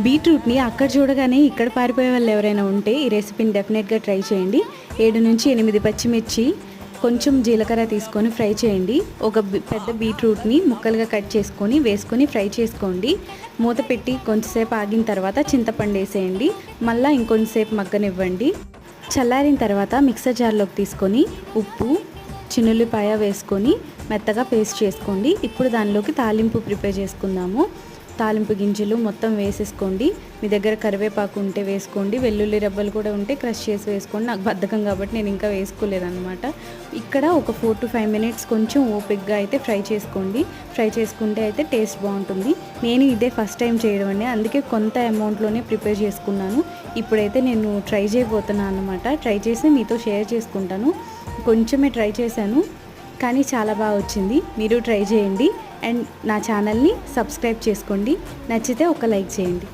బీట్రూట్ని అక్కడ చూడగానే ఇక్కడ పారిపోయే వాళ్ళు ఎవరైనా ఉంటే ఈ రెసిపీని డెఫినెట్గా ట్రై చేయండి. 7 నుంచి 8 పచ్చిమిర్చి, కొంచెం జీలకర్ర తీసుకొని ఫ్రై చేయండి. ఒక పెద్ద బీట్రూట్ని ముక్కలుగా కట్ చేసుకొని వేసుకొని ఫ్రై చేసుకోండి. మూత పెట్టి కొంచెంసేపు ఆగిన తర్వాత చింతపండు వేసేయండి. మళ్ళీ ఇంకొంచెంసేపు మగ్గనివ్వండి. చల్లారిన తర్వాత మిక్సర్ జార్లోకి తీసుకొని ఉప్పు, చిన్నుల్లిపాయ వేసుకొని మెత్తగా పేస్ట్ చేసుకోండి. ఇప్పుడు దానిలోకి తాలింపు ప్రిపేర్ చేసుకుందాము. తాలింపు గింజలు మొత్తం వేసేసుకోండి. మీ దగ్గర కరివేపాకు ఉంటే వేసుకోండి, వెల్లుల్లి రెబ్బలు కూడా ఉంటే క్రష్ చేసి వేసుకోండి. నాకు బద్ధకం కాబట్టి నేను ఇంకా వేసుకోలేదన్నమాట. ఇక్కడ ఒక 4 to 5 minutes కొంచెం ఓపిక్గా అయితే ఫ్రై చేసుకోండి. ఫ్రై చేసుకుంటే అయితే టేస్ట్ బాగుంటుంది. నేను ఇదే ఫస్ట్ టైం చేయడం అండి, అందుకే కొంత అమౌంట్లోనే ప్రిపేర్ చేసుకున్నాను. ఇప్పుడైతే నేను ట్రై చేయబోతున్నాను అన్నమాట. ట్రై చేసి మీతో షేర్ చేసుకుంటాను. కొంచెమే ట్రై చేశాను కానీ చాలా బాగా వచ్చింది. మీరు ట్రై చేయండి అండ్ నా ఛానల్ని సబ్స్క్రైబ్ చేసుకోండి. నచ్చితే ఒక లైక్ చేయండి.